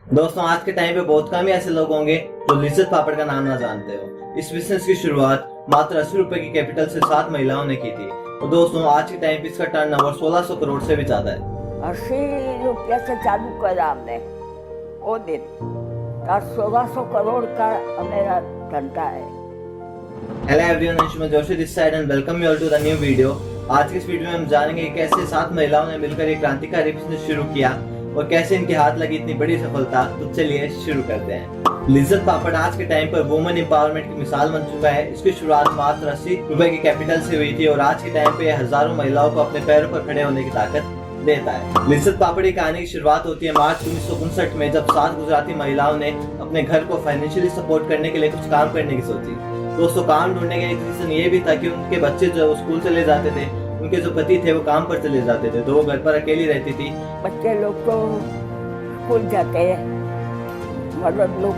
दोस्तों, आज के टाइम पे बहुत कम ही ऐसे लोग होंगे जो लिज्जत पापड़ का नाम ना जानते हो। इस बिजनेस की शुरुआत मात्र 80 रुपए की कैपिटल से 7 महिलाओं ने की थी। तो दोस्तों, आज के टाइम पे इसका टर्नओवर 1600 करोड़ से भी ज्यादा है। 80 रुपया से चालू करा हमने वो दिन, और 1600 करोड़ का मेरा धंधा है। Hello everyone, Anshuman Joshi this side and welcome you all to the new video. आज की इस वीडियो में हम जानेंगे कि कैसे 7 महिलाओं ने मिलकर एक क्रांतिकारी बिजनेस शुरू किया और कैसे इनके हाथ लगी इतनी बड़ी सफलता। तो चलिए शुरू करते हैं। लिज्जत पापड़ आज के टाइम पर वुमेन एम्पावरमेंट की मिसाल बन चुका है। इसकी शुरुआत मात्र 80 रुपए की कैपिटल से हुई थी और आज के टाइम पे हजारों महिलाओं को अपने पैरों पर खड़े होने की ताकत देता है। लिज्जत पापड़ की कहानी की शुरुआत होती है मार्च 1959 में, जब 7 गुजराती महिलाओं ने अपने घर को फाइनेंशियली सपोर्ट करने के लिए कुछ काम करने की सोची। दोस्तों, काम ढूंढने का एक रीजन ये भी था कि उनके बच्चे जो स्कूल चले जाते थे, उनके जो पति थे वो काम पर चले जाते थे, तो वो घर पर अकेली रहती थी। बच्चे लोग तो स्कूल जाते हैं, मर्द लोग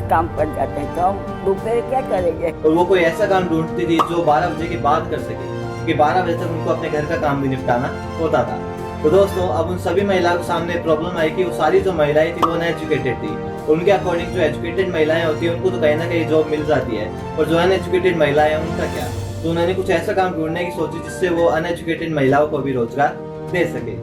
काम पर जाते हैं, तो हम दोपहर क्या करेंगे। और वो कोई ऐसा काम ढूंढती थी जो 12 बजे के बाद कर सके, क्योंकि 12 बजे तक उनको अपने घर का काम भी निपटाना होता था। तो दोस्तों, अब उन सभी महिलाओं के सामने प्रॉब्लम आई कि वो सारी जो महिलाएं थी वो अनएजुकेटेड थी। उनके अकॉर्डिंग जो एजुकेटेड महिलाएं होती है उनको तो कहीं ना कहीं जॉब मिल जाती है, और जो अनएजुकेटेड महिलाएं हैं उनका क्या। तो उन्होंने कुछ ऐसा काम ढूंढने की सोची जिससे वो अनएजुकेटेड महिलाओं को भी रोजगार दे सके।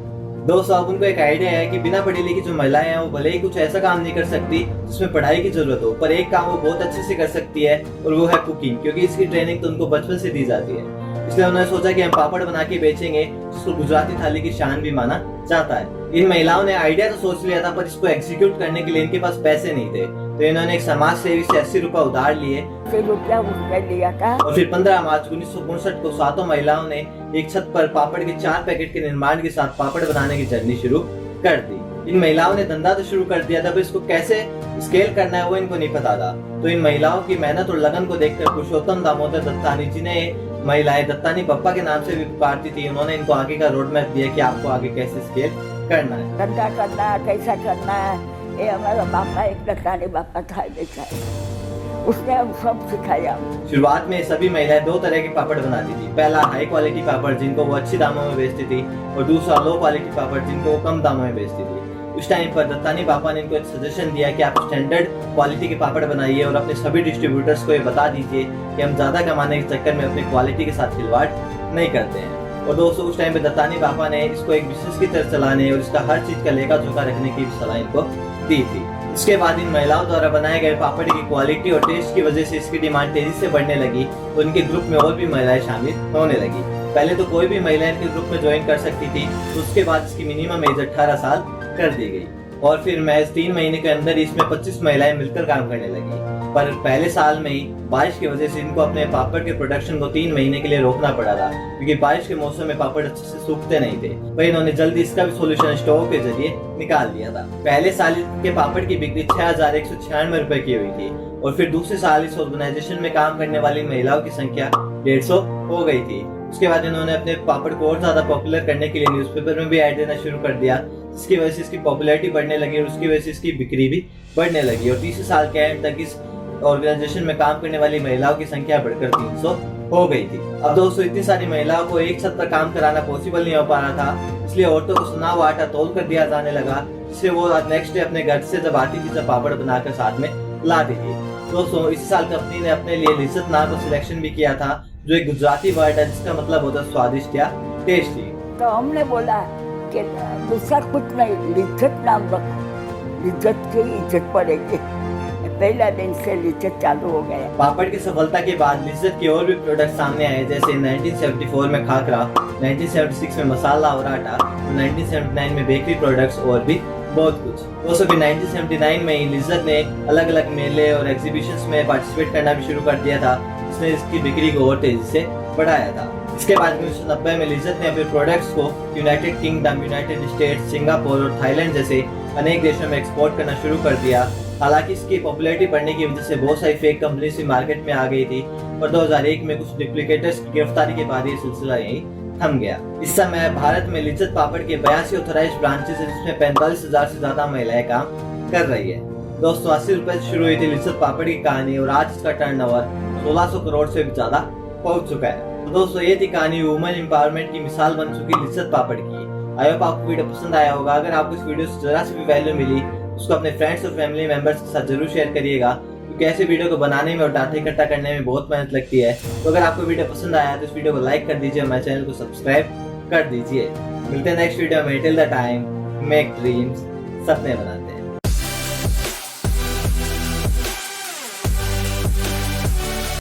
दोस्तों, अब उनको एक आइडिया है कि बिना पढ़ी लिखी जो महिलाएं हैं वो भले ही कुछ ऐसा काम नहीं कर सकती जिसमें पढ़ाई की जरूरत हो, पर एक काम वो बहुत अच्छे से कर सकती है और वो है कुकिंग, क्योंकि इसकी ट्रेनिंग तो उनको बचपन से दी जाती है। इसलिए उन्होंने सोचा कि हम पापड़ बना के बेचेंगे, जिसको गुजराती थाली की शान भी माना जाता है। इन महिलाओं ने आइडिया तो सोच लिया था, पर इसको एग्जीक्यूट करने के लिए इनके पास पैसे नहीं थे, तो इन्होंने एक समाज सेवी से 80 रुपए उधार लिए। 80 रुपया उसने लिया था और फिर 15 मार्च 1959 को 7 महिलाओं ने एक छत पर पापड़ के 4 पैकेट के निर्माण के साथ पापड़ बनाने की जर्नी शुरू कर दी। इन महिलाओं ने धंधा तो शुरू कर दिया था, पर इसको कैसे स्केल करना है वो इनको नहीं पता था। तो इन महिलाओं की मेहनत और लगन को देखकर पुरुषोत्तम दामोदर दत्तानी, जिन्हें महिलाएं दत्तानी बप्पा के नाम से भी पुकारती थी, उन्होंने इनको आगे का रोड मैप दिया कि आपको आगे कैसे स्केल करना है, धंधा करना है, कैसा करना है। ये हमारा बापा एक दत्तानी बापा था, देखा है, उसने हम सब सिखाया। शुरुआत में सभी महिलाएं 2 तरह के पापड़ बनाती थी। पहला हाई क्वालिटी पापड़, जिनको वो अच्छी दामों में बेचती थी, और दूसरा लो क्वालिटी पापड़, जिनको वो कम दामों में बेचती थी। उस टाइम पर दत्तानी पापा ने इनको एक सजेशन दिया कि आप स्टैंडर्ड क्वालिटी के पापड़ बनाइए और अपने सभी डिस्ट्रीब्यूटर्स को ये बता दीजिए कि हम ज्यादा कमाने के चक्कर में अपनी क्वालिटी के साथ खिलवाड़ नहीं करते हैं। और दोस्तों, उस टाइम पे दत्तानी पापा ने इसको एक बिजनेस की तरह चलाने और इसका हर चीज का लेखा जोखा रखने की सलाह इनको दी थी। इसके बाद इन महिलाओं द्वारा बनाए गए पापड़ की क्वालिटी और टेस्ट की वजह से इसकी डिमांड तेजी से बढ़ने लगी, तो इनके ग्रुप में और भी महिलाएं शामिल होने लगी। पहले तो कोई भी महिला इनके ग्रुप में ज्वाइन कर सकती थी, तो उसके बाद इसकी मिनिमम एज 18 साल कर दी गई, और फिर महज 3 महीने के अंदर इसमें 25 महिलाएं मिलकर काम करने लगी। पर पहले साल में ही बारिश की वजह से इनको अपने पापड़ के प्रोडक्शन को 3 महीने के लिए रोकना पड़ा था, क्योंकि बारिश के मौसम में पापड़ अच्छे से सूखते नहीं थे। वही इन्होंने जल्दी इसका भी सोल्यूशन स्टोव के जरिए निकाल दिया था। पहले साल के पापड़ की बिक्री 6196 रुपए की हुई थी, और फिर दूसरे साल इस ऑर्गेनाइजेशन में काम करने वाली महिलाओं की संख्या 150 हो गई थी। उसके बाद इन्होंने अपने पापड़ को और ज्यादा पॉपुलर करने के लिए न्यूज़पेपर में भी ऐड देना शुरू कर दिया, जिसकी वजह से इसकी पॉपुलैरिटी बढ़ने लगी और उसकी वजह से इसकी बिक्री भी बढ़ने लगी। और तीसरे साल के एंड तक इस ऑर्गेनाइजेशन में काम करने वाली महिलाओं की संख्या बढ़कर 300 हो गई थी। अब दोस्तों, इतनी सारी महिलाओं को एक छत पर काम कराना पॉसिबल नहीं हो पा रहा था, इसलिए औरतों को सुना हुआ आटा तौल कर दिया जाने लगा, जिससे वो नेक्स्ट डे अपने घर से जब आती थी तब पापड़ बनाकर साथ में लाती थी। दोस्तों, इस साल कंपनी ने अपने लिए लिज्जत नाम का सिलेक्शन भी किया था, जो एक गुजराती वर्ड है जिसका मतलब होता है स्वादिष्ट या टेस्टी। तो हमने बोला कि दूसरा कुछ नहीं, लिज्जत नाम रखो, लिज्जत की इज्जत पड़ेगी। पहला दिन से लिज्जत चालू हो गया। पापड़ की सफलता के बाद लिज्जत के और भी प्रोडक्ट सामने आए, जैसे 1974 में खाकरा, 1976 में मसाला और आटा, 1979 में बेकरी प्रोडक्ट्स और भी बहुत कुछ। दोस्तों, फिर 1979 में ही लिज्जत ने अलग अलग मेले और एग्जीबिशंस में पार्टिसिपेट करना भी शुरू कर दिया था, जिसने इसकी बिक्री को और तेजी से बढ़ाया था। इसके बाद 1990 में लिज्जत ने अपने प्रोडक्ट्स को United kingdom, United states, Singapore और थाईलैंड जैसे अनेक देशों में एक्सपोर्ट करना शुरू कर दिया। हालांकि इसकी पॉपुलैरिटी बढ़ने की वजह से बहुत सारी फेक कंपनीज भी मार्केट में आ गई थी, और 2001 में कुछ डुप्लीकेटर्स की गिरफ्तारी के बाद ये सिलसिला यहीं थम गया। इस समय भारत में लिज्जत पापड़ के 82 ऑथराइज्ड ब्रांचेस हैं, जिसमें 45,000 से ज्यादा महिलाएं काम कर रही है। दोस्तों, 80 रुपए से शुरू हुई थी लिज्जत पापड़ की कहानी, और आज इसका टर्नओवर 1600 करोड़ से भी ज्यादा पहुंच चुका है। तो दोस्तों, ये थी कहानी वुमेन एम्पावरमेंट की मिसाल बन चुकी लिज्जत पापड़ की। आई होप आपको वीडियो पसंद आया होगा। अगर आपको इस वीडियो से जरा सी भी वैल्यू मिली, उसको अपने फ्रेंड्स और फैमिली मेंबर्स के साथ जरूर शेयर करिएगा, क्योंकि ऐसे वीडियो को बनाने में और डाटा इकट्ठा करने में बहुत मेहनत लगती है। तो अगर आपको वीडियो पसंद आया तो इस वीडियो को लाइक कर दीजिए, हमारे चैनल को सब्सक्राइब कर दीजिए। मिलते हैं नेक्स्ट वीडियो में। Till the time, make dreams, सपने बनाते हैं।